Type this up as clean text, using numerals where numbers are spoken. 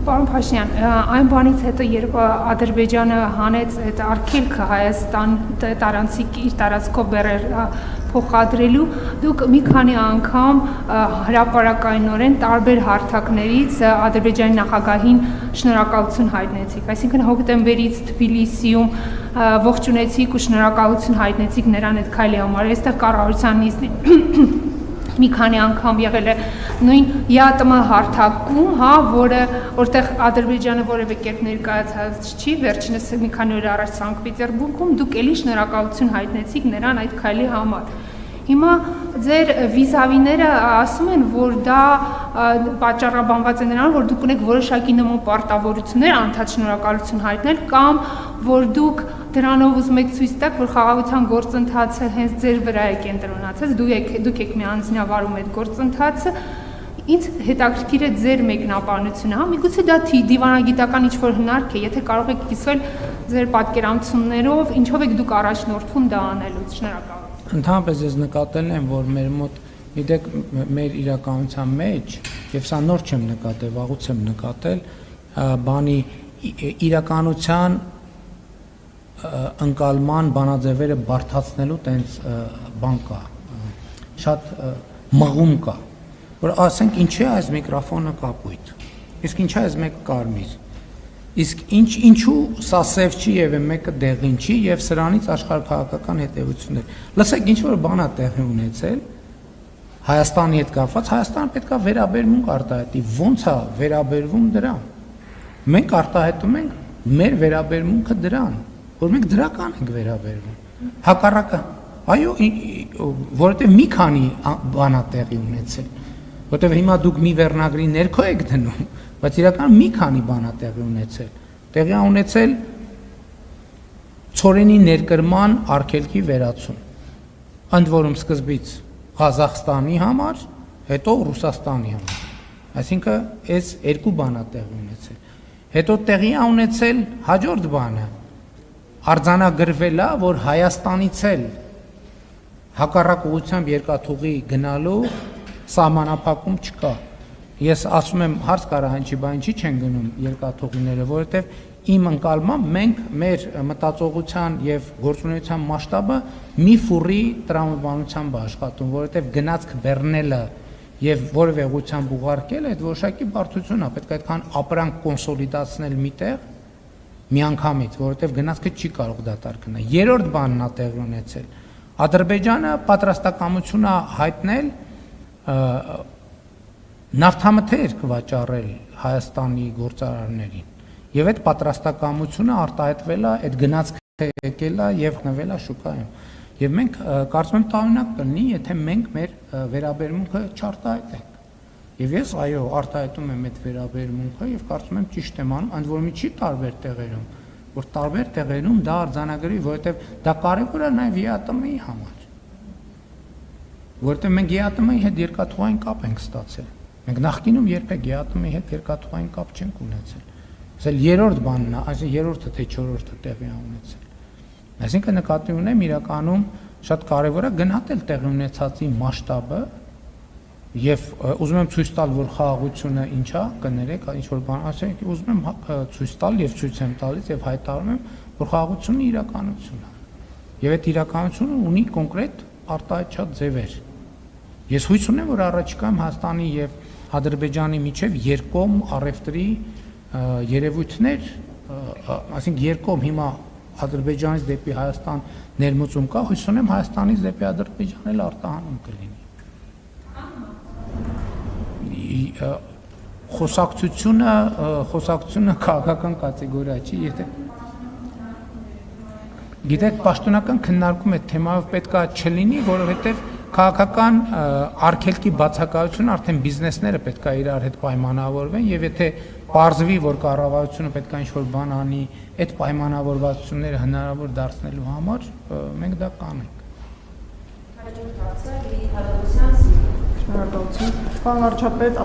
Պարոն Փաշինյան, այն բանից հետո, երբ Ադրբեջանը հանեց այդ արգելքը Հայաստան տարանցիկ իր տարածքով բեռեր փոխադրելու, դուք մի քանի անգամ հրապարակայնորեն տարբեր հարթակներից Ադրբեջանի նախագահին շնորհակալություն հայտնեցիք, այսինքն հոկտեմբերից Թբիլիսիում ողջունեցիք ու շնորհակալություն հայտնեցիք նրան այդ քայլի համար, այստեղ կառավարության նիստին մի քանի անգամ եղել է նույն ԵԱՏՄ հարթակում, որտեղ Ադրբեջանը որևէ կերպ ներկայացած չի, վերջինս մի քանի օր առաջ Սանկտ Պետերբուրգում դուք էլի շնորհակալություն հայտնեցիք նրան այդ քայլի համար։ Հիմա ձեր վիզավիները ասում են, որ դա պատճառաբանված է նրանով, որ դուք ունեք որոշակի նման պարտավորություններ, անդադ շնորհակալություն հայտնել, կամ որ դուք դրանով ուզում եք ցույց տալ, որ խաղաղության գործընթացը հենց ձեր վրա է կենտրոնացած, դուք եք միանձնյավարում այդ գործընթացը, ինձ հետաքրքիր է ձեր մեկնաբանությունը, միգուցե դա դիվանագիտական ինչ-որ հնարք է, եթե կարող եք կիսվել ձեր պատկերացումներով, ինչով եք դուք առաջնորդվում դա անելուց, շնորհակալ։ Ընդհանրապես ես նկատել եմ, որ մեր մոտ գիտեք մեր իրականության մեջ, եւ սա նոր չեմ նկատել, վաղուց եմ նկատել, բանի իրականության ընկալման բանաձևերը բարդացնելու տենց բան կա, շատ մղում կա, որ ասենք ինչի է այս միկրոֆոնը կապույտ, իսկ ինչի է այս մեկը կարմիր, իսկ ինչու սա սև չի եւ մեկը դեղին չի եւ սրանից աշխարհաքաղաքական հետեւություններ։ Լսեք, ինչ որ բան է տեղի ունեցել Հայաստանի հետ կապված, Հայաստանը պետք է վերաբերմունք արտահայտի, ո՞նց է վերաբերվում դրան։ Մենք արտահայտում ենք մեր վերաբերմունքը դրան, որ մենք դրական ենք վերաբերվում։ Հակառակը, այո, որովհետեւ մի քանի բան է տեղի ունեցել, որովհետեւ հիմա դուք մի վերնագրի ներքո եք դնում, բայց իրական մի քանի բան է տեղի ունեցել։ Տեղի ունեցել ցորենի ներկրման արգելքի վերացում։ Ընդ որում սկզբից Ղազախստանի համար, հետո Ռուսաստանի համար։ Այսինքն այս երկու բան է տեղի ունեցել։ Հետո տեղի է ունեցել հաջորդ բանը։ Արձանագրվել է, որ Հայաստանից էլ հակառակ ուղղությամբ երկաթուղի գնալու սահմանափակում չկա։ Ես ասում եմ հարց կարա հնչի, բա ինչի չեն գնում երկաթուղիները, որովհետև իմ ընկալմամբ մենք մեր մտածողության եւ գործունեության մասշտաբը մի ֆուրի տրամաբանությամբ աշխատում, որովհետեւ գնացք բեռնելը եւ որևէ ուղղությամբ ուղարկելը այդ որոշակի բարդություն է, պետք է այդքան ապրանք կոնսոլիդացնել միտեղ միանգամից, որովհետեւ գնացքը չի կարող դատարկ գնալ։ Երրորդ բանն է տեղի ունեցել։ Ադրբեջանը պատրաստակամություն է հայտնել նավթամթերք վաճառել Հայաստանի գործարարներին։ Եվ այդ պատրաստակամությունը արտահայտվել է, այդ գնացքը եկել է եւ գնվել է շուկայում։ Եվ մենք կարծում եմ տարօրինակ կլինի, եթե մենք մեր վերաբերմունքը չարտահայտենք։ Եվ ես այո, արտահայտում եմ այդ վերաբերմունքը եւ կարծում եմ ճիշտ եմ անում, ընդ որում չի տարբեր տեղերում, որ տարբեր տեղերում դա արձանագրի, որովհետեւ դա կարեւոր է նաեւ ԵԱՏՄ-ի համար։ Որովհետեւ մենք ԵԱՏՄ-ի հետ երկաթուղային կապ ենք ստացել։ Մենք նախկինում երբեք ԵԱՏՄ-ի հետ երկաթուղային կապ չենք ունեցել։ Սա երրորդ բանն է, այսինքն երրորդը թե չորրորդը տեղի ունեցել։ Այսինքն նկատի ունեմ իրականում շատ կարևոր է գնահատել տեղի ունեցածի մասշտաբը եւ ուզում եմ ցույց տալ, որ խաղաղությունը ինչ է, կներեք, ինչ որ բան, ասենք ուզում եմ ցույց տալ եւ ցույց եմ տալիս եւ հայտարարում եմ, որ խաղաղությունը իրականություն է։ Եվ այդ իրականությունը ունի կոնկրետ արտահայտչած ձևեր։ Ես հույս ունեմ, որ առաջիկայում Հայաստանի եւ Ադրբեջանի միջև երկկողմ առևտրի երևույթներ, այսինքն երկկողմ հիմա Ադրբեջանից դեպի Հայաստան ներմուծում կա, հույս ունեմ Հայաստանից դեպի Ադրբեջան էլ արտահանում կլինի։ Խոսակցությունը քաղաքական կատեգորիա չի, եթե գիտեք, պաշտոնական քննարկում այդ թեմայով պետք է չլինի, որովհետև քաղաքական արգելքի բացակայությունը արդեն բիզնեսները պետք է իրար հետ պայմանավորվեն եւ եթե պարզվի, որ կառավարությունը պետք է ինչ-որ բան անի այդ պայմանավորվածությունները հնարավոր դարձնելու համար, մենք դա կանենք։ Հաջորդ հարցը Լիլիթ Հադրոսյան, շնորհակալություն։ Պարոն վարչապետ,